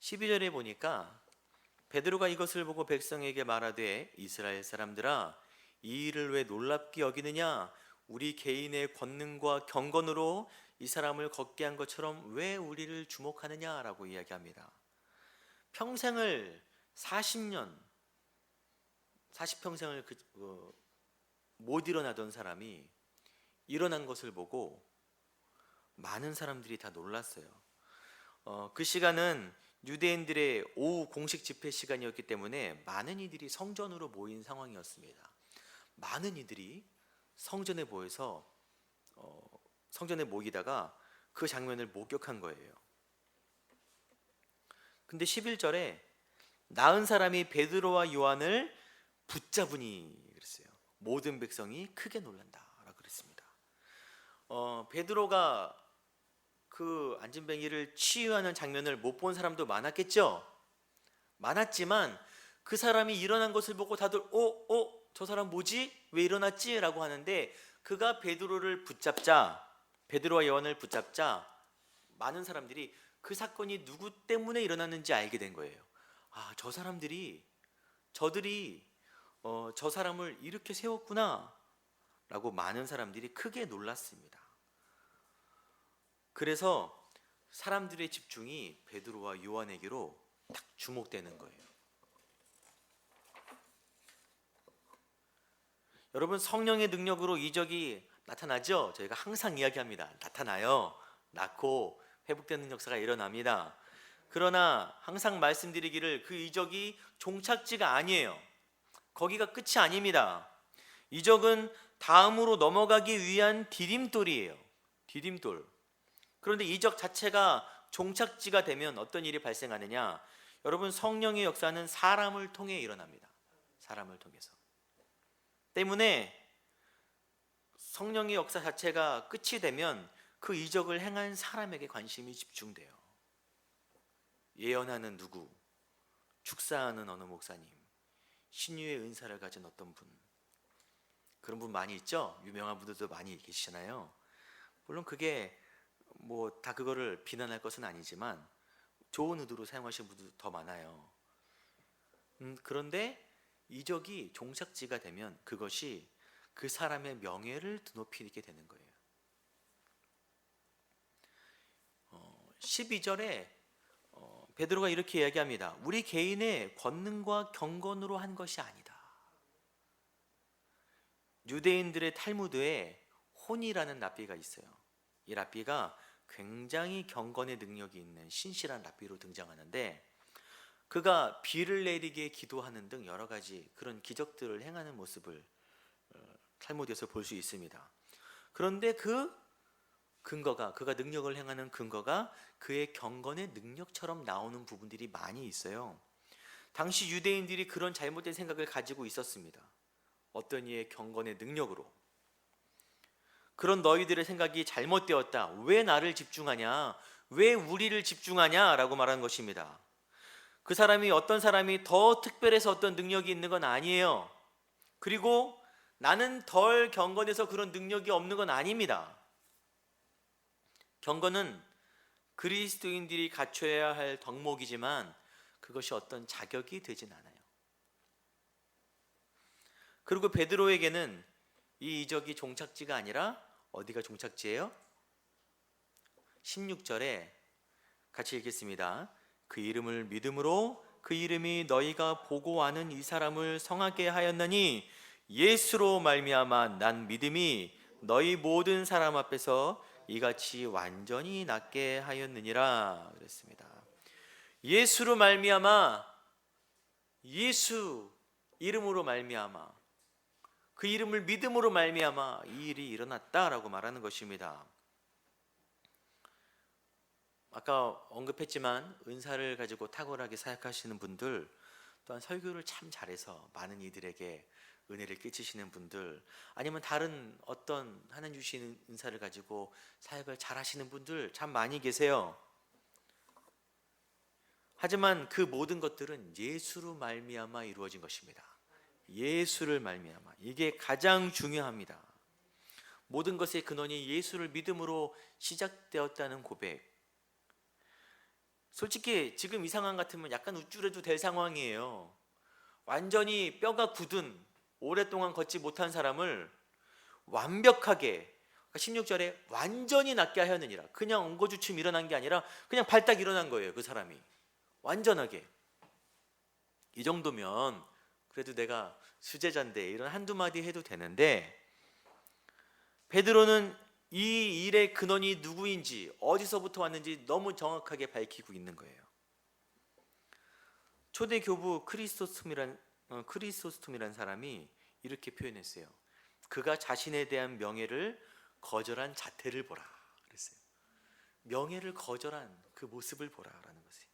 12절에 보니까 베드로가 이것을 보고 백성에게 말하되 이스라엘 사람들아 이 일을 왜 놀랍게 여기느냐 우리 개인의 권능과 경건으로 이 사람을 걷게 한 것처럼 왜 우리를 주목하느냐라고 이야기합니다. 평생을 40년 40평생을 못 일어나던 사람이 일어난 것을 보고 많은 사람들이 다 놀랐어요. 그 시간은 유대인들의 오후 공식 집회 시간이었기 때문에 많은 이들이 성전으로 모인 상황이었습니다. 많은 이들이 성전에 모여서 성전에 모이다가 그 장면을 목격한 거예요. 근데 11절에 나은 사람이 베드로와 요한을 붙잡으니 그랬어요. 모든 백성이 크게 놀란다라고 그랬습니다. 베드로가 그 안진뱅이를 치유하는 장면을 못 본 사람도 많았겠죠. 많았지만 그 사람이 일어난 것을 보고 다들 저 사람 뭐지? 왜 일어났지? 라고 하는데 그가 베드로와 요한을 붙잡자 많은 사람들이 그 사건이 누구 때문에 일어났는지 알게 된 거예요. 저 사람들이 저들이 저 사람을 이렇게 세웠구나 라고 많은 사람들이 크게 놀랐습니다. 그래서 사람들의 집중이 베드로와 요한에게로 딱 주목되는 거예요. 여러분, 성령의 능력으로 이적이 나타나죠? 저희가 항상 이야기합니다. 나타나요. 낳고 회복되는 역사가 일어납니다. 그러나 항상 말씀드리기를 그 이적이 종착지가 아니에요. 거기가 끝이 아닙니다. 이적은 다음으로 넘어가기 위한 디딤돌이에요. 디딤돌. 그런데 이적 자체가 종착지가 되면 어떤 일이 발생하느냐? 여러분, 성령의 역사는 사람을 통해 일어납니다. 사람을 통해서. 때문에 성령의 역사 자체가 끝이 되면 그 이적을 행한 사람에게 관심이 집중돼요. 예언하는 누구, 축사하는 어느 목사님, 신유의 은사를 가진 어떤 분, 그런 분 많이 있죠? 유명한 분들도 많이 계시잖아요. 물론 그게 뭐 다 그거를 비난할 것은 아니지만 좋은 의도로 사용하시는 분들도 더 많아요. 그런데 이적이 종착지가 되면 그것이 그 사람의 명예를 드높이게 되는 거예요. 12절에 베드로가 이렇게 이야기합니다. 우리 개인의 권능과 경건으로 한 것이 아니다. 유대인들의 탈무드에 혼이라는 랍비가 있어요. 이 랍비가 굉장히 경건의 능력이 있는 신실한 랍비로 등장하는데 그가 비를 내리게 기도하는 등 여러 가지 그런 기적들을 행하는 모습을 탈무드에서 볼 수 있습니다. 그런데 그가 능력을 행하는 근거가 그의 경건의 능력처럼 나오는 부분들이 많이 있어요. 당시 유대인들이 그런 잘못된 생각을 가지고 있었습니다. 어떤 이의 경건의 능력으로. 그런 너희들의 생각이 잘못되었다. 왜 나를 집중하냐? 왜 우리를 집중하냐? 라고 말하는 것입니다. 어떤 사람이 더 특별해서 어떤 능력이 있는 건 아니에요. 그리고 나는 덜 경건해서 그런 능력이 없는 건 아닙니다. 경건은 그리스도인들이 갖춰야 할 덕목이지만 그것이 어떤 자격이 되진 않아요. 그리고 베드로에게는 이 이적이 종착지가 아니라 어디가 종착지예요? 16절에 같이 읽겠습니다. 그 이름을 믿음으로 그 이름이 너희가 보고 아는 이 사람을 성하게 하였느니 예수로 말미암아 난 믿음이 너희 모든 사람 앞에서 이같이 완전히 낫게 하였느니라 그랬습니다. 예수로 말미암아, 예수 이름으로 말미암아, 그 이름을 믿음으로 말미암아 이 일이 일어났다라고 말하는 것입니다. 아까 언급했지만 은사를 가지고 탁월하게 사역하시는 분들, 또한 설교를 참 잘해서 많은 이들에게 은혜를 끼치시는 분들, 아니면 다른 어떤 하나님 주시는 은사를 가지고 사역을 잘하시는 분들 참 많이 계세요. 하지만 그 모든 것들은 예수로 말미암아 이루어진 것입니다. 예수를 말미암아, 이게 가장 중요합니다. 모든 것의 근원이 예수를 믿음으로 시작되었다는 고백. 솔직히 지금 이 상황 같으면 약간 우쭐해도 될 상황이에요. 완전히 뼈가 굳은, 오랫동안 걷지 못한 사람을 완벽하게, 16절에 완전히 낫게 하였느니라. 그냥 엉거주춤 일어난 게 아니라 그냥 발딱 일어난 거예요. 그 사람이 완전하게. 이 정도면 그래도 내가 수제자인데 이런 한두 마디 해도 되는데, 베드로는 이 일의 근원이 누구인지, 어디서부터 왔는지 너무 정확하게 밝히고 있는 거예요. 초대 교부 크리소스톰이란 사람이 이렇게 표현했어요. 그가 자신에 대한 명예를 거절한 자태를 보라 그랬어요. 명예를 거절한 그 모습을 보라라는 것이에요.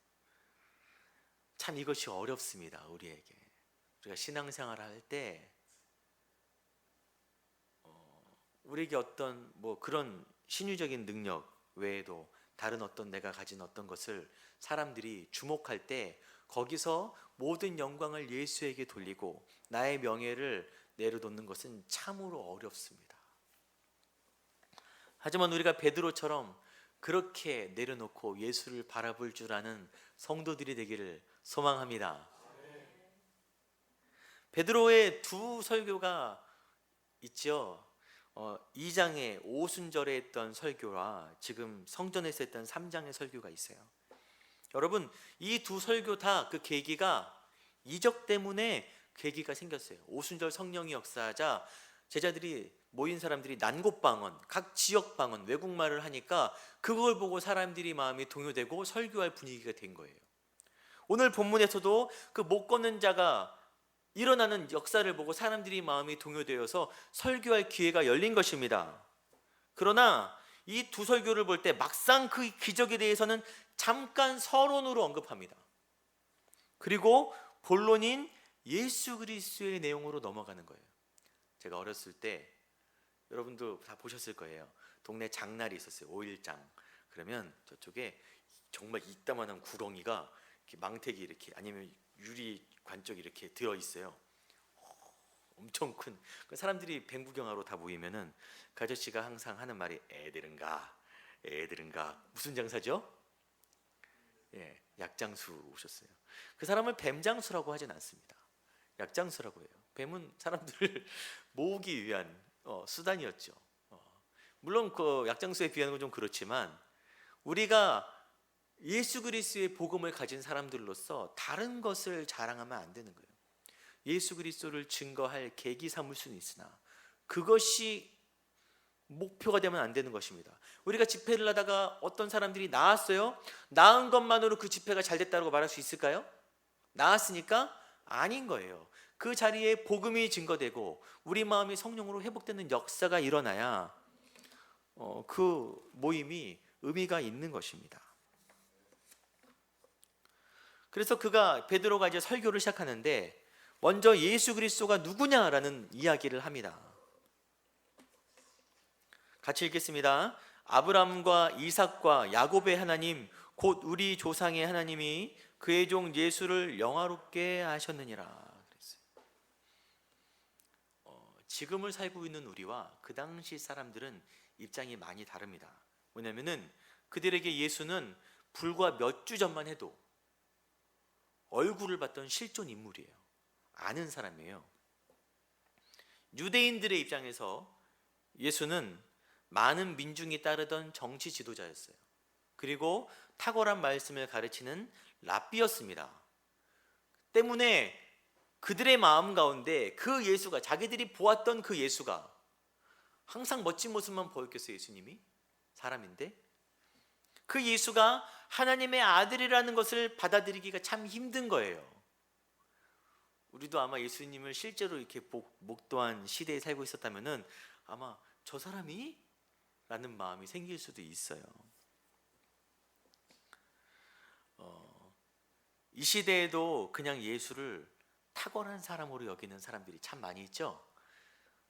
참 이것이 어렵습니다. 우리에게. 우리가 신앙생활을 할 때 우리에게 어떤 그런 신유적인 능력 외에도 다른 어떤 내가 가진 어떤 것을 사람들이 주목할 때 거기서 모든 영광을 예수에게 돌리고 나의 명예를 내려놓는 것은 참으로 어렵습니다. 하지만 우리가 베드로처럼 그렇게 내려놓고 예수를 바라볼 줄 아는 성도들이 되기를 소망합니다. 베드로의 두 설교가 있죠. 2장의 오순절에 했던 설교와 지금 성전에서 했던 3장의 설교가 있어요. 여러분, 이 두 설교 다 그 계기가 이적 때문에 계기가 생겼어요. 오순절 성령이 역사하자 제자들이 모인 사람들이 난곳방언, 각 지역 방언, 외국말을 하니까 그걸 보고 사람들이 마음이 동요되고 설교할 분위기가 된 거예요. 오늘 본문에서도 그 못 걷는 자가 일어나는 역사를 보고 사람들이 마음이 동요되어서 설교할 기회가 열린 것입니다. 그러나 이 두 설교를 볼 때 막상 그 기적에 대해서는 잠깐 서론으로 언급합니다. 그리고 본론인 예수 그리스도의 내용으로 넘어가는 거예요. 제가 어렸을 때 여러분도 다 보셨을 거예요. 동네 장날이 있었어요. 5일장. 그러면 저쪽에 정말 이따만한 구렁이가 이렇게 망태기 이렇게 아니면 유리관 쪽에 이렇게 들어 있어요. 엄청 큰. 사람들이 뱅구경하러 다 모이면은 그 아저씨가 항상 하는 말이 애들은가 무슨 장사죠? 예, 약장수 오셨어요. 그 사람을 뱀장수라고 하진 않습니다. 약장수라고 해요. 뱀은 사람들을 모으기 위한 수단이었죠. 물론 그 약장수에 비하는 건 좀 그렇지만 우리가 예수 그리스도의 복음을 가진 사람들로서 다른 것을 자랑하면 안 되는 거예요. 예수 그리스도를 증거할 계기 삼을 수는 있으나 그것이 목표가 되면 안 되는 것입니다. 우리가 집회를 하다가 어떤 사람들이 나았어요. 나은 것만으로 그 집회가 잘 됐다고 말할 수 있을까요? 나았으니까 아닌 거예요. 그 자리에 복음이 증거되고 우리 마음이 성령으로 회복되는 역사가 일어나야 그 모임이 의미가 있는 것입니다. 그래서 베드로가 이제 설교를 시작하는데 먼저 예수 그리스도가 누구냐라는 이야기를 합니다. 같이 읽겠습니다. 아브라함과 이삭과 야곱의 하나님 곧 우리 조상의 하나님이 그의 종 예수를 영화롭게 하셨느니라 그랬어요. 지금을 살고 있는 우리와 그 당시 사람들은 입장이 많이 다릅니다. 왜냐하면은 그들에게 예수는 불과 몇 주 전만 해도 얼굴을 봤던 실존 인물이에요. 아는 사람이에요. 유대인들의 입장에서 예수는 많은 민중이 따르던 정치 지도자였어요. 그리고 탁월한 말씀을 가르치는 랍비였습니다. 때문에 그들의 마음 가운데 그 예수가, 자기들이 보았던 그 예수가 항상 멋진 모습만 보였겠어요. 예수님이 사람인데 그 예수가 하나님의 아들이라는 것을 받아들이기가 참 힘든 거예요. 우리도 아마 예수님을 실제로 이렇게 목도한 시대에 살고 있었다면은 아마 저 사람이? 라는 마음이 생길 수도 있어요. 이 시대에도 그냥 예수를 탁월한 사람으로 여기는 사람들이 참 많이 있죠.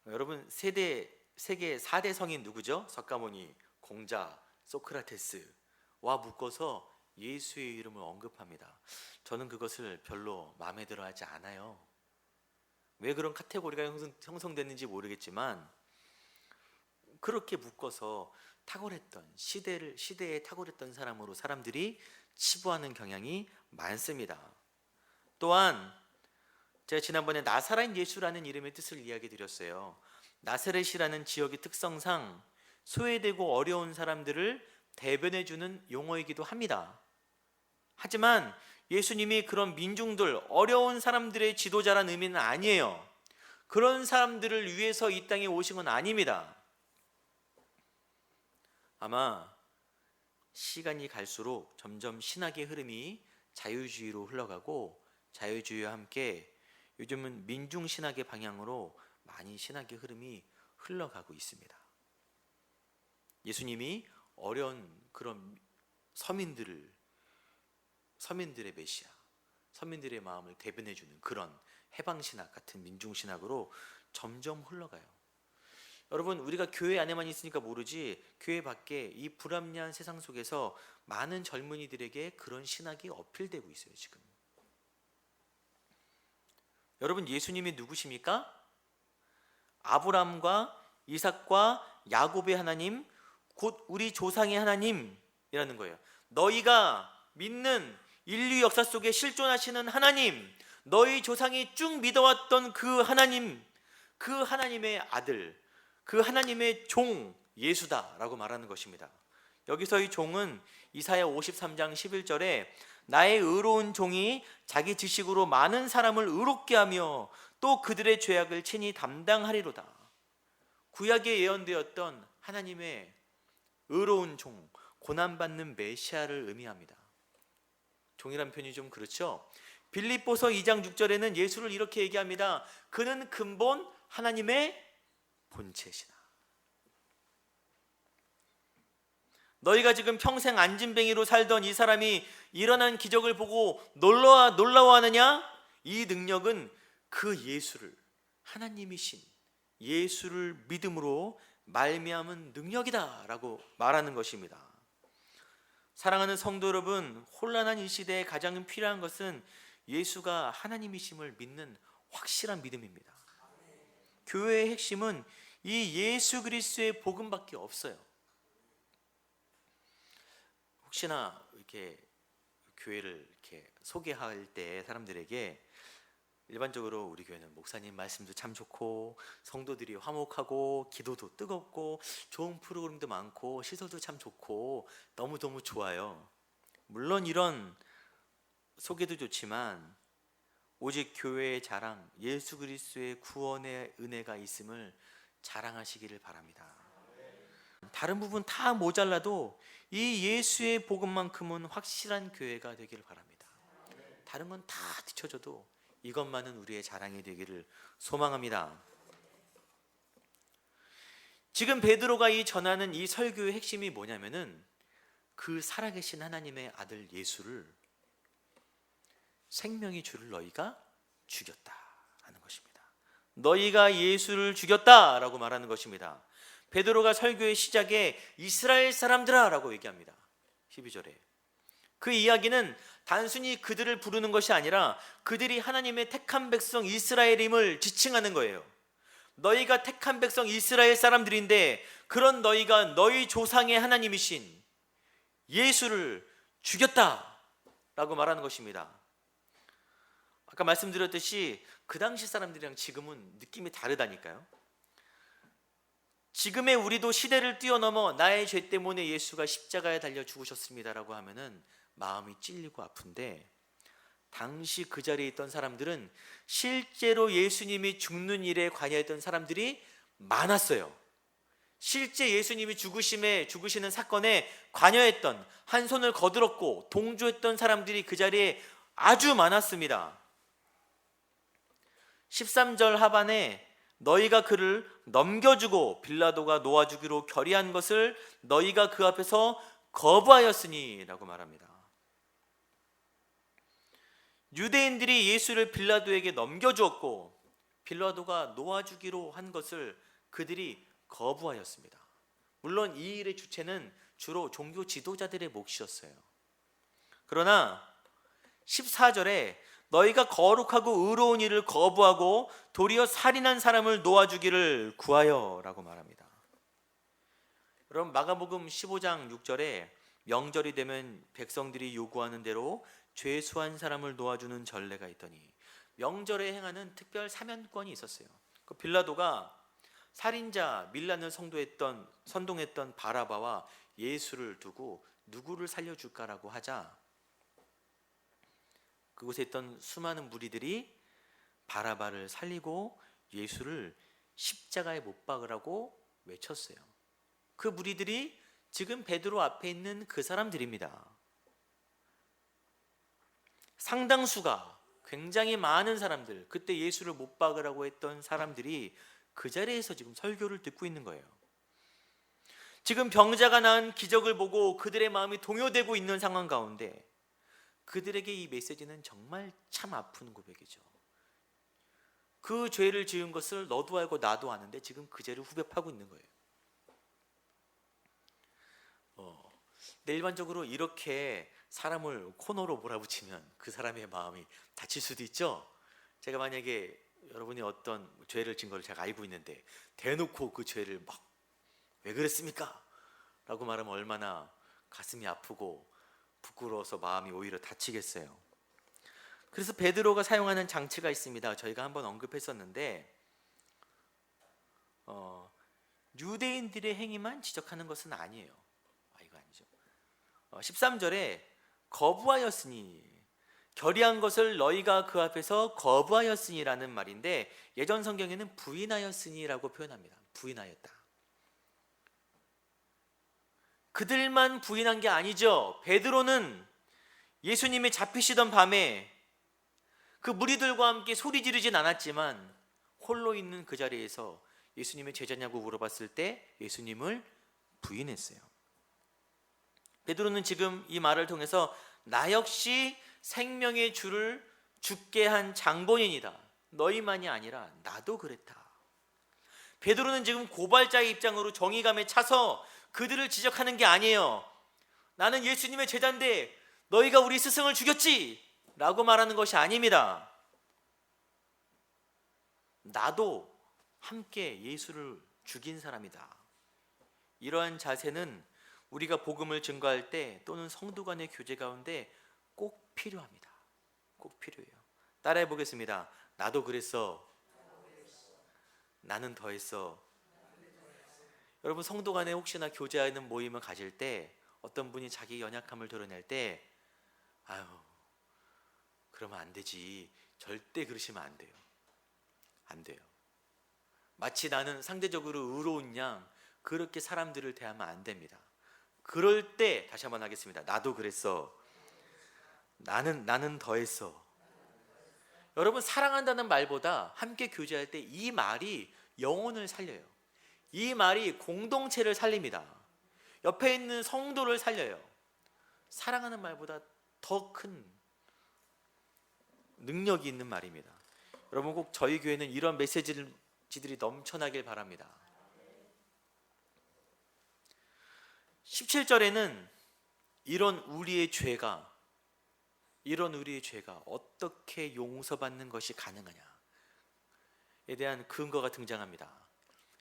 여러분 세계 4대 성인 누구죠? 석가모니, 공자, 소크라테스와 묶어서 예수의 이름을 언급합니다. 저는 그것을 별로 마음에 들어 하지 않아요. 왜 그런 카테고리가 형성됐는지 모르겠지만 그렇게 묶어서 탁월했던 시대에 탁월했던 사람으로 사람들이 치부하는 경향이 많습니다. 또한 제가 지난번에 나사렛 예수라는 이름의 뜻을 이야기 드렸어요. 나사렛이라는 지역의 특성상 소외되고 어려운 사람들을 대변해주는 용어이기도 합니다. 하지만 예수님이 그런 민중들, 어려운 사람들의 지도자라는 의미는 아니에요. 그런 사람들을 위해서 이 땅에 오신 건 아닙니다. 아마 시간이 갈수록 점점 신학의 흐름이 자유주의로 흘러가고, 자유주의와 함께 요즘은 민중신학의 방향으로 많이 신학의 흐름이 흘러가고 있습니다. 예수님이 어려운 그런 서민들의 메시아, 서민들의 마음을 대변해주는 그런 해방신학 같은 민중신학으로 점점 흘러가요. 여러분, 우리가 교회 안에만 있으니까 모르지 교회 밖에 이 불합리한 세상 속에서 많은 젊은이들에게 그런 신학이 어필되고 있어요. 지금 여러분, 예수님이 누구십니까? 아브라함과 이삭과 야곱의 하나님, 곧 우리 조상의 하나님이라는 거예요. 너희가 믿는 인류 역사 속에 실존하시는 하나님, 너희 조상이 쭉 믿어왔던 그 하나님, 그 하나님의 아들, 그 하나님의 종 예수다라고 말하는 것입니다. 여기서 이 종은 이사야 53장 11절에 나의 의로운 종이 자기 지식으로 많은 사람을 의롭게 하며 또 그들의 죄악을 친히 담당하리로다. 구약에 예언되었던 하나님의 의로운 종, 고난받는 메시아를 의미합니다. 종이란 표현이 좀 그렇죠. 빌립보서 2장 6절에는 예수를 이렇게 얘기합니다. 그는 근본 하나님의 본체시다. 너희가 지금 평생 안진뱅이로 살던 이 사람이 일어난 기적을 보고 놀라워하느냐? 이 능력은 그 예수를, 하나님이신 예수를 믿음으로 말미암은 능력이다 라고 말하는 것입니다. 사랑하는 성도 여러분, 혼란한 이 시대에 가장 필요한 것은 예수가 하나님이심을 믿는 확실한 믿음입니다. 교회의 핵심은 이 예수 그리스도의 복음밖에 없어요. 혹시나 이렇게 교회를 이렇게 소개할 때 사람들에게 일반적으로 우리 교회는 목사님 말씀도 참 좋고 성도들이 화목하고 기도도 뜨겁고 좋은 프로그램도 많고 시설도 참 좋고 너무너무 좋아요. 물론 이런 소개도 좋지만 오직 교회의 자랑, 예수 그리스도의 구원의 은혜가 있음을 자랑하시기를 바랍니다. 다른 부분 다 모자라도 이 예수의 복음만큼은 확실한 교회가 되기를 바랍니다. 다른 건 다 뒤쳐져도 이것만은 우리의 자랑이 되기를 소망합니다. 지금 베드로가 이 전하는 이 설교의 핵심이 뭐냐면은 그 살아계신 하나님의 아들 예수를 생명의 주를 너희가 죽였다 하는 것입니다. 너희가 예수를 죽였다라고 말하는 것입니다. 베드로가 설교의 시작에 이스라엘 사람들아 라고 얘기합니다. 12절에 그 이야기는 단순히 그들을 부르는 것이 아니라 그들이 하나님의 택한 백성 이스라엘임을 지칭하는 거예요. 너희가 택한 백성 이스라엘 사람들인데 그런 너희가 너희 조상의 하나님이신 예수를 죽였다라고 말하는 것입니다. 아까 말씀드렸듯이 그 당시 사람들이랑 지금은 느낌이 다르다니까요. 지금의 우리도 시대를 뛰어넘어 나의 죄 때문에 예수가 십자가에 달려 죽으셨습니다라고 하면은 마음이 찔리고 아픈데, 당시 그 자리에 있던 사람들은 실제로 예수님이 죽는 일에 관여했던 사람들이 많았어요. 실제 예수님이 죽으시는 사건에 관여했던, 한 손을 거들었고 동조했던 사람들이 그 자리에 아주 많았습니다. 13절 하반에 너희가 그를 넘겨주고 빌라도가 놓아주기로 결의한 것을 너희가 그 앞에서 거부하였으니 라고 말합니다. 유대인들이 예수를 빌라도에게 넘겨주었고 빌라도가 놓아주기로 한 것을 그들이 거부하였습니다. 물론 이 일의 주체는 주로 종교 지도자들의 몫이었어요. 그러나 14절에 너희가 거룩하고 의로운 일을 거부하고 도리어 살인한 사람을 놓아주기를 구하여 라고 말합니다. 여러분, 마가복음 15장 6절에 명절이 되면 백성들이 요구하는 대로 죄수한 사람을 놓아주는 전례가 있더니 명절에 행하는 특별 사면권이 있었어요. 그 빌라도가 살인자 밀란을 선동했던 바라바와 예수를 두고 누구를 살려줄까라고 하자 그곳에 있던 수많은 무리들이 바라바를 살리고 예수를 십자가에 못 박으라고 외쳤어요. 그 무리들이 지금 베드로 앞에 있는 그 사람들입니다. 상당수가, 굉장히 많은 사람들, 그때 예수를 못 박으라고 했던 사람들이 그 자리에서 지금 설교를 듣고 있는 거예요. 지금 병자가 난 기적을 보고 그들의 마음이 동요되고 있는 상황 가운데 그들에게 이 메시지는 정말 참 아픈 고백이죠. 그 죄를 지은 것을 너도 알고 나도 아는데 지금 그 죄를 후벼파고 있는 거예요. 근데 일반적으로 이렇게 사람을 코너로 몰아붙이면 그 사람의 마음이 다칠 수도 있죠. 제가 만약에 여러분이 어떤 죄를 진 걸 제가 알고 있는데 대놓고 그 죄를 막 왜 그랬습니까? 라고 말하면 얼마나 가슴이 아프고 부끄러워서 마음이 오히려 다치겠어요. 그래서 베드로가 사용하는 장치가 있습니다. 저희가 한번 언급했었는데 유대인들의 행위만 지적하는 것은 아니에요. 이거 아니죠. 13절에 거부하였으니 결의한 것을 너희가 그 앞에서 거부하였으니라는 말인데 예전 성경에는 부인하였으니라고 표현합니다. 부인하였다. 그들만 부인한 게 아니죠. 베드로는 예수님이 잡히시던 밤에 그 무리들과 함께 소리 지르진 않았지만 홀로 있는 그 자리에서 예수님의 제자냐고 물어봤을 때 예수님을 부인했어요. 베드로는 지금 이 말을 통해서 나 역시 생명의 주를 죽게 한 장본인이다. 너희만이 아니라 나도 그랬다. 베드로는 지금 고발자의 입장으로 정의감에 차서 그들을 지적하는 게 아니에요. 나는 예수님의 제자인데 너희가 우리 스승을 죽였지 라고 말하는 것이 아닙니다. 나도 함께 예수를 죽인 사람이다. 이러한 자세는 우리가 복음을 증거할 때 또는 성도 간의 교제 가운데 꼭 필요합니다. 꼭 필요해요. 따라해 보겠습니다. 나도 그랬어. 나는 더했어. 여러분 성도 간에 혹시나 교제하는 모임을 가질 때 어떤 분이 자기 연약함을 드러낼 때 아유 그러면 안 되지. 절대 그러시면 안 돼요. 안 돼요. 마치 나는 상대적으로 의로운 양 그렇게 사람들을 대하면 안 됩니다. 그럴 때 다시 한번 하겠습니다. 나도 그랬어. 나는 더했어. 여러분 사랑한다는 말보다 함께 교제할 때 이 말이 영혼을 살려요. 이 말이 공동체를 살립니다. 옆에 있는 성도를 살려요. 사랑하는 말보다 더 큰 능력이 있는 말입니다. 여러분 꼭 저희 교회는 이런 메시지들이 넘쳐나길 바랍니다. 17절에는 이런 우리의 죄가 어떻게 용서받는 것이 가능하냐에 대한 근거가 등장합니다.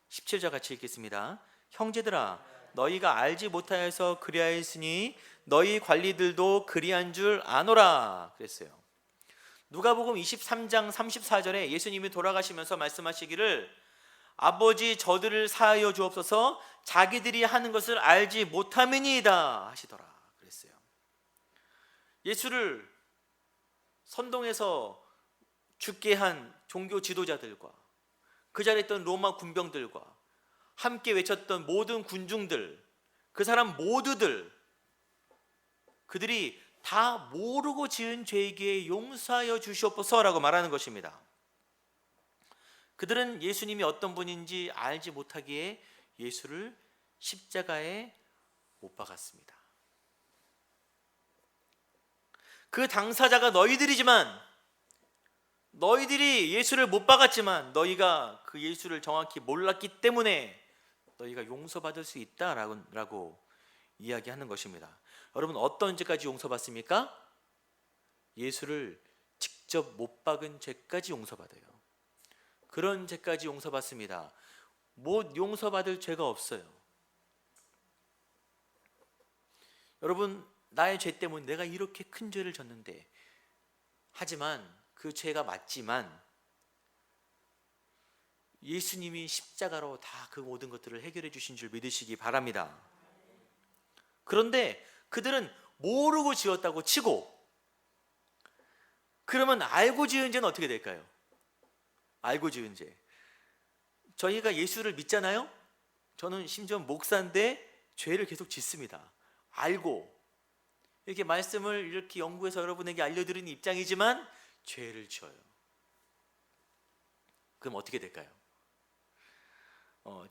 17절 같이 읽겠습니다. 형제들아 너희가 알지 못하여서 그리하였으니 너희 관리들도 그리한 줄 아노라 그랬어요. 누가복음 23장 34절에 예수님이 돌아가시면서 말씀하시기를 아버지 저들을 사하여 주옵소서 자기들이 하는 것을 알지 못함이니이다 하시더라 그랬어요. 예수를 선동해서 죽게 한 종교 지도자들과 그 자리에 있던 로마 군병들과 함께 외쳤던 모든 군중들, 그 사람 모두들 그들이 다 모르고 지은 죄이기에 용서하여 주시옵소서라고 말하는 것입니다. 그들은 예수님이 어떤 분인지 알지 못하기에 예수를 십자가에 못 박았습니다. 그 당사자가 너희들이지만 너희들이 예수를 못 박았지만 너희가 그 예수를 정확히 몰랐기 때문에 너희가 용서받을 수 있다라고 이야기하는 것입니다. 여러분 어떤 죄까지 용서받습니까? 예수를 직접 못 박은 죄까지 용서받아요. 그런 죄까지 용서받습니다. 못 용서받을 죄가 없어요. 여러분, 나의 죄 때문에 내가 이렇게 큰 죄를 졌는데, 하지만 그 죄가 맞지만 예수님이 십자가로 다 그 모든 것들을 해결해 주신 줄 믿으시기 바랍니다. 그런데 그들은 모르고 지었다고 치고, 그러면 알고 지은 죄는 어떻게 될까요? 알고 지은 죄. 저희가 예수를 믿잖아요. 저는 심지어 목사인데 죄를 계속 짓습니다. 알고 이렇게 말씀을 이렇게 연구해서 여러분에게 알려드리는 입장이지만 죄를 지어요. 그럼 어떻게 될까요?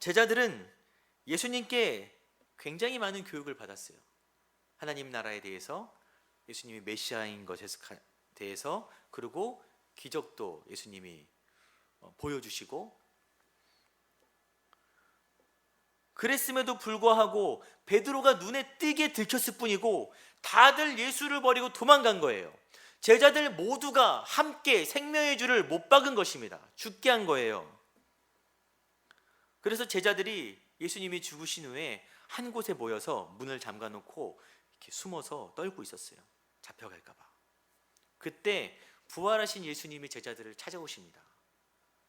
제자들은 예수님께 굉장히 많은 교육을 받았어요. 하나님 나라에 대해서, 예수님이 메시아인 것에 대해서, 그리고 기적도 예수님이 보여주시고, 그랬음에도 불구하고 베드로가 눈에 띄게 들켰을 뿐이고 다들 예수를 버리고 도망간 거예요. 제자들 모두가 함께 생명의 줄을 못 박은 것입니다. 죽게 한 거예요. 그래서 제자들이 예수님이 죽으신 후에 한 곳에 모여서 문을 잠가 놓고 이렇게 숨어서 떨고 있었어요. 잡혀갈까 봐. 그때 부활하신 예수님이 제자들을 찾아오십니다.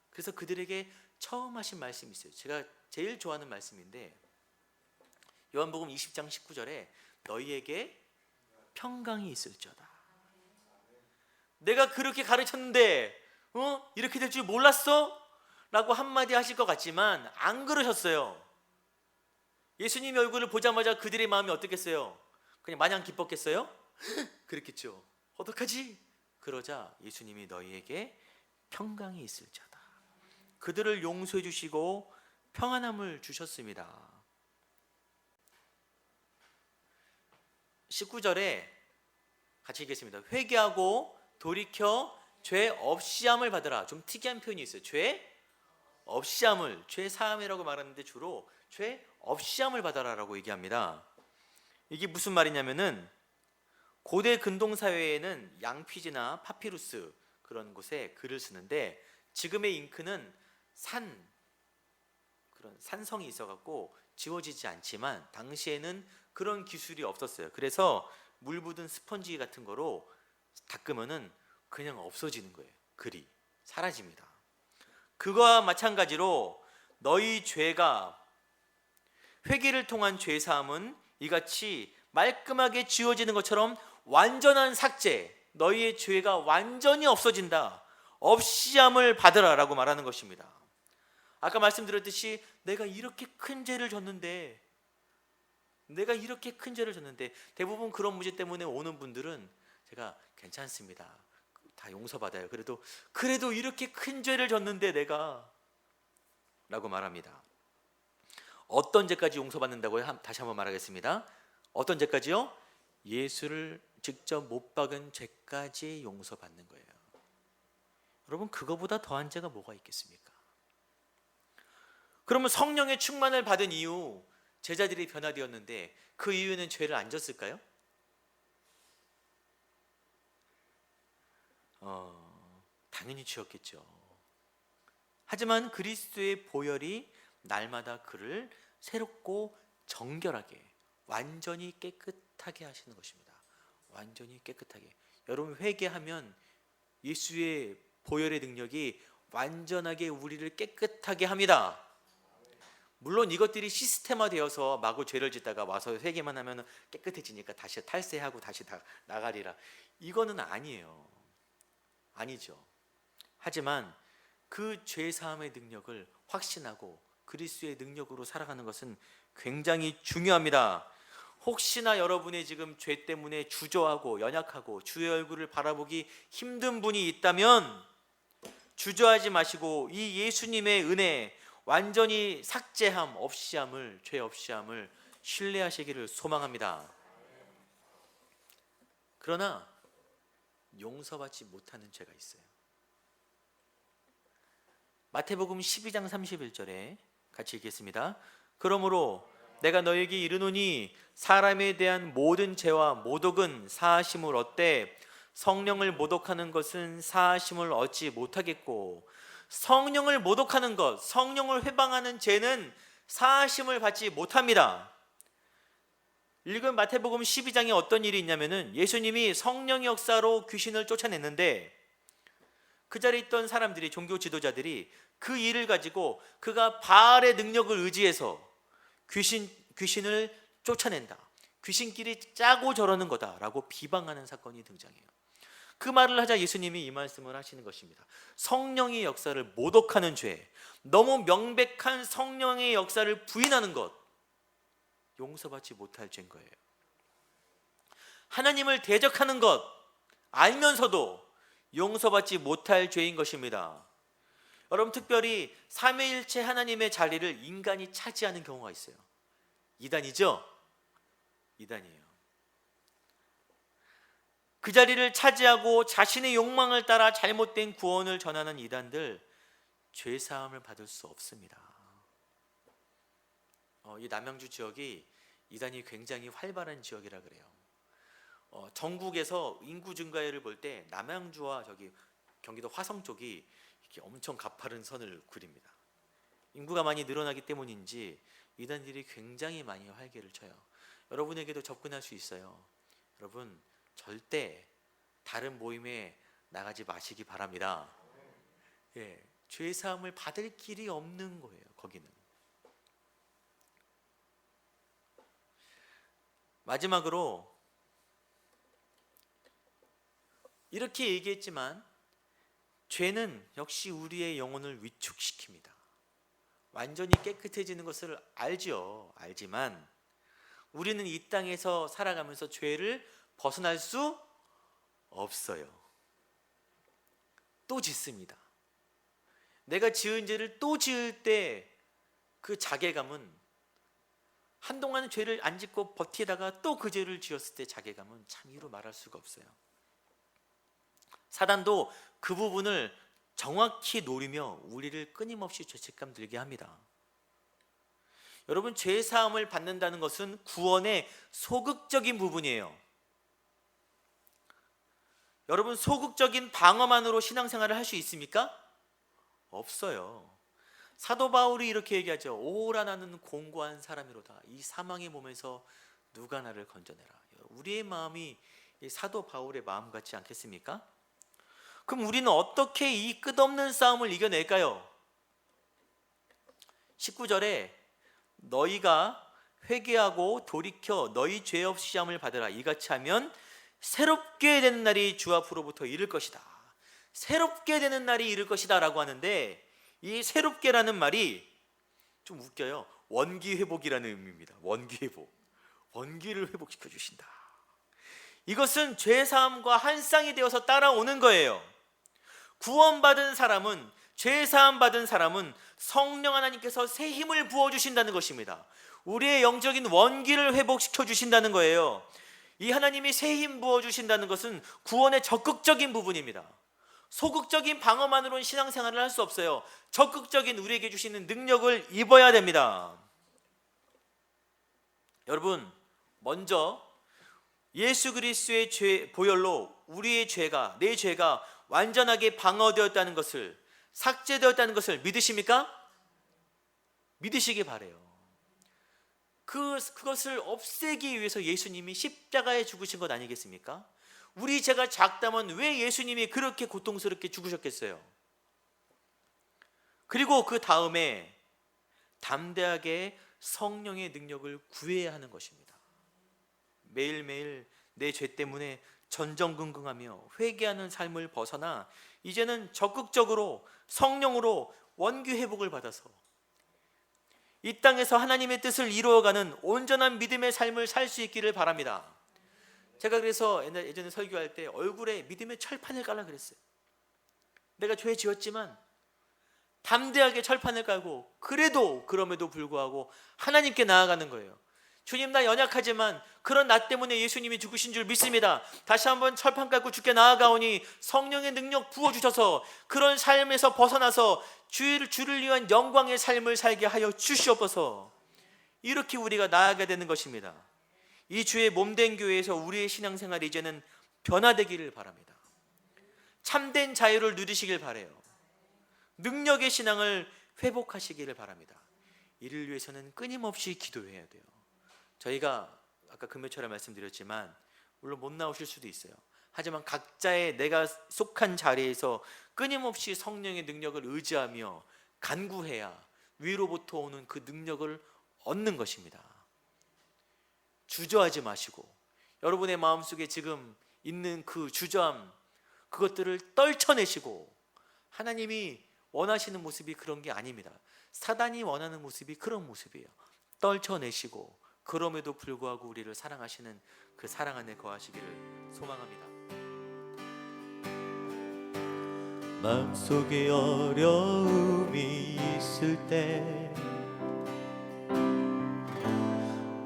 그래서 그들에게 처음 하신 말씀이 있어요. 제가 제일 좋아하는 말씀인데, 요한복음 20장 19절에 너희에게 평강이 있을지어다. 내가 그렇게 가르쳤는데 이렇게 될 줄 몰랐어? 라고 한마디 하실 것 같지만 안 그러셨어요. 예수님의 얼굴을 보자마자 그들의 마음이 어떻겠어요? 그냥 마냥 기뻤겠어요? 그랬겠죠. 어떡하지? 그러자 예수님이 너희에게 평강이 있을지어다. 그들을 용서해 주시고 평안함을 주셨습니다. 19절에 같이 읽겠습니다. 회개하고 돌이켜 죄 없이함을 받으라. 좀 특이한 표현이 있어요. 죄 없이함을, 죄 사함이라고 말하는데 주로 죄 없이함을 받아라라고 얘기합니다. 이게 무슨 말이냐면은, 고대 근동 사회에는 양피지나 파피루스 그런 곳에 글을 쓰는데, 지금의 잉크는 그런 산성이 있어갖고 지워지지 않지만 당시에는 그런 기술이 없었어요. 그래서 물 묻은 스펀지 같은 거로 닦으면은 그냥 없어지는 거예요. 글이 사라집니다. 그거와 마찬가지로 너희 죄가, 회개를 통한 죄 사함은 이같이 말끔하게 지워지는 것처럼 완전한 삭제, 너희의 죄가 완전히 없어진다. 없이함을 받으라라고 말하는 것입니다. 아까 말씀드렸듯이 내가 이렇게 큰 죄를 졌는데, 대부분 그런 문제 때문에 오는 분들은 제가 괜찮습니다, 다 용서받아요. 그래도 이렇게 큰 죄를 졌는데 내가 라고 말합니다. 어떤 죄까지 용서받는다고요? 다시 한번 말하겠습니다. 어떤 죄까지요? 예수를 직접 못 박은 죄까지 용서받는 거예요. 여러분, 그거보다 더한 죄가 뭐가 있겠습니까? 그러면 성령의 충만을 받은 이후 제자들이 변화되었는데 그 이유는 죄를 안 졌을까요? 당연히 지었겠죠. 하지만 그리스도의 보혈이 날마다 그를 새롭고 정결하게, 완전히 깨끗하게 하시는 것입니다. 완전히 깨끗하게. 여러분, 회개하면 예수의 보혈의 능력이 완전하게 우리를 깨끗하게 합니다. 물론 이것들이 시스템화되어서 마구 죄를 짓다가 와서 회개만 하면 깨끗해지니까 다시 탈세하고 다시 다 나가리라, 이거는 아니죠. 하지만 그 죄사함의 능력을 확신하고 그리스도의 능력으로 살아가는 것은 굉장히 중요합니다. 혹시나 여러분의 지금 죄 때문에 주저하고 연약하고 주의 얼굴을 바라보기 힘든 분이 있다면 주저하지 마시고 이 예수님의 은혜, 완전히 삭제함, 없이함을, 죄 없이함을 신뢰하시기를 소망합니다. 그러나 용서받지 못하는 죄가 있어요. 마태복음 12장 31절에 같이 읽겠습니다. 그러므로 내가 너에게 이르노니 사람에 대한 모든 죄와 모독은 사하심을 얻되 성령을 모독하는 것은 사하심을 얻지 못하겠고, 성령을 모독하는 것, 성령을 회방하는 죄는 사하심을 받지 못합니다. 읽은 마태복음 12장에 어떤 일이 있냐면은 예수님이 성령의 역사로 귀신을 쫓아냈는데 그 자리에 있던 사람들이, 종교 지도자들이 그 일을 가지고 그가 바알의 능력을 의지해서 귀신을 쫓아낸다, 귀신끼리 짜고 저러는 거다라고 비방하는 사건이 등장해요. 그 말을 하자 예수님이 이 말씀을 하시는 것입니다. 성령의 역사를 모독하는 죄, 너무 명백한 성령의 역사를 부인하는 것, 용서받지 못할 죄인 거예요. 하나님을 대적하는 것 알면서도 용서받지 못할 죄인 것입니다. 여러분, 특별히 삼위일체 하나님의 자리를 인간이 차지하는 경우가 있어요. 이단이죠? 이단이에요. 그 자리를 차지하고 자신의 욕망을 따라 잘못된 구원을 전하는 이단들, 죄사함을 받을 수 없습니다. 이 남양주 지역이 이단이 굉장히 활발한 지역이라 그래요. 전국에서 인구 증가율을 볼 때 남양주와 저기 경기도 화성 쪽이 이렇게 엄청 가파른 선을 그립니다. 인구가 많이 늘어나기 때문인지 이단들이 굉장히 많이 활개를 쳐요. 여러분에게도 접근할 수 있어요. 여러분, 절대 다른 모임에 나가지 마시기 바랍니다. 예, 죄 사함을 받을 길이 없는 거예요. 거기는. 마지막으로 이렇게 얘기했지만 죄는 역시 우리의 영혼을 위축시킵니다. 완전히 깨끗해지는 것을 알죠. 알지만 우리는 이 땅에서 살아가면서 죄를 벗어날 수 없어요. 또 짓습니다. 내가 지은 죄를 또 지을 때 그 자괴감은, 한동안 죄를 안 짓고 버티다가 또 그 죄를 지었을 때 자괴감은 참 이루 말할 수가 없어요. 사단도 그 부분을 정확히 노리며 우리를 끊임없이 죄책감 들게 합니다. 여러분, 죄 사함을 받는다는 것은 구원의 소극적인 부분이에요. 여러분, 소극적인 방어만으로 신앙생활을 할 수 있습니까? 없어요. 사도 바울이 이렇게 얘기하죠. 오라 나는 공고한 사람이로다. 이 사망의 몸에서 누가 나를 건져내라. 우리의 마음이 사도 바울의 마음 같지 않겠습니까? 그럼 우리는 어떻게 이 끝없는 싸움을 이겨낼까요? 19절에 너희가 회개하고 돌이켜 너희 죄 없이 시험을 받으라. 이같이 하면 새롭게 되는 날이 주 앞으로부터 이를 것이다. 새롭게 되는 날이 이를 것이다 라고 하는데, 이 새롭게라는 말이 좀 웃겨요. 원기회복이라는 의미입니다. 원기회복. 원기를 회복시켜 주신다. 이것은 죄사함과 한 쌍이 되어서 따라오는 거예요. 구원받은 사람은, 죄사함 받은 사람은 성령 하나님께서 새 힘을 부어주신다는 것입니다. 우리의 영적인 원기를 회복시켜 주신다는 거예요. 이 하나님이 새 힘 부어주신다는 것은 구원의 적극적인 부분입니다. 소극적인 방어만으로는 신앙생활을 할 수 없어요. 적극적인 우리에게 주시는 능력을 입어야 됩니다. 여러분, 먼저 예수 그리스도의 보혈로 우리의 죄가, 내 죄가 완전하게 방어되었다는 것을, 삭제되었다는 것을 믿으십니까? 믿으시기 바라요. 그것을 없애기 위해서 예수님이 십자가에 죽으신 것 아니겠습니까? 우리 죄가 작다면 왜 예수님이 그렇게 고통스럽게 죽으셨겠어요? 그리고 그 다음에 담대하게 성령의 능력을 구해야 하는 것입니다. 매일매일 내 죄 때문에 전전긍긍하며 회개하는 삶을 벗어나 이제는 적극적으로 성령으로 원기 회복을 받아서 이 땅에서 하나님의 뜻을 이루어가는 온전한 믿음의 삶을 살 수 있기를 바랍니다. 제가 그래서 예전에 설교할 때 얼굴에 믿음의 철판을 깔라 그랬어요. 내가 죄 지었지만 담대하게 철판을 깔고, 그럼에도 불구하고 하나님께 나아가는 거예요. 주님, 나 연약하지만 그런 나 때문에 예수님이 죽으신 줄 믿습니다. 다시 한번 철판 깔고 주께 나아가오니 성령의 능력 부어주셔서 그런 삶에서 벗어나서 주를 위한 영광의 삶을 살게 하여 주시옵소서. 이렇게 우리가 나아가야 되는 것입니다. 이 주의 몸된 교회에서 우리의 신앙생활이 이제는 변화되기를 바랍니다. 참된 자유를 누리시길 바라요. 능력의 신앙을 회복하시기를 바랍니다. 이를 위해서는 끊임없이 기도해야 돼요. 저희가 아까 금요철에 말씀드렸지만 물론 못 나오실 수도 있어요. 하지만 각자의 내가 속한 자리에서 끊임없이 성령의 능력을 의지하며 간구해야 위로부터 오는 그 능력을 얻는 것입니다. 주저하지 마시고 여러분의 마음속에 지금 있는 그 주저함, 그것들을 떨쳐내시고, 하나님이 원하시는 모습이 그런 게 아닙니다. 사단이 원하는 모습이 그런 모습이에요. 떨쳐내시고 그럼에도 불구하고 우리를 사랑하시는 그 사랑 안에 거하시기를 소망합니다. 마음속에 어려움이 있을 때,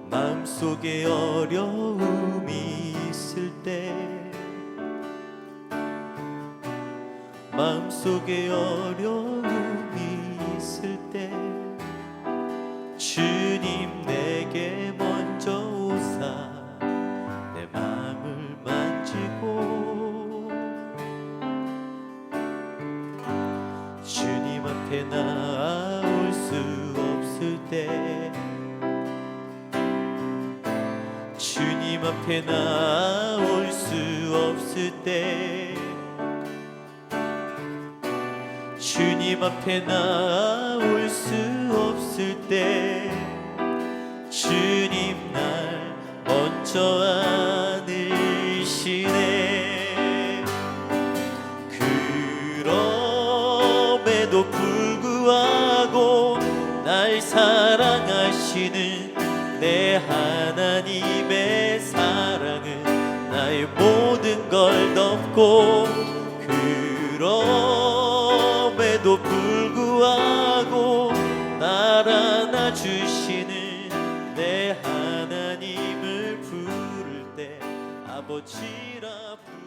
마음속에 어려움이 있을 때, 마음속에 어려움이 있을 때 주님 내게 먼저 오사 내 마음을 만지고 주님 앞에 나올 수 없을 때, 주님 앞에 나올 수 없을 때, 주님 앞에 나올 수 없을 때 주님 날 먼저 안으시네. 그럼에도 불구하고 날 사랑하시는 내 하나님의 사랑은 나의 모든 걸 덮고, 그럼에도 불구하고 날 안아주시는 내 하나님을 부를 때 아버지라 부르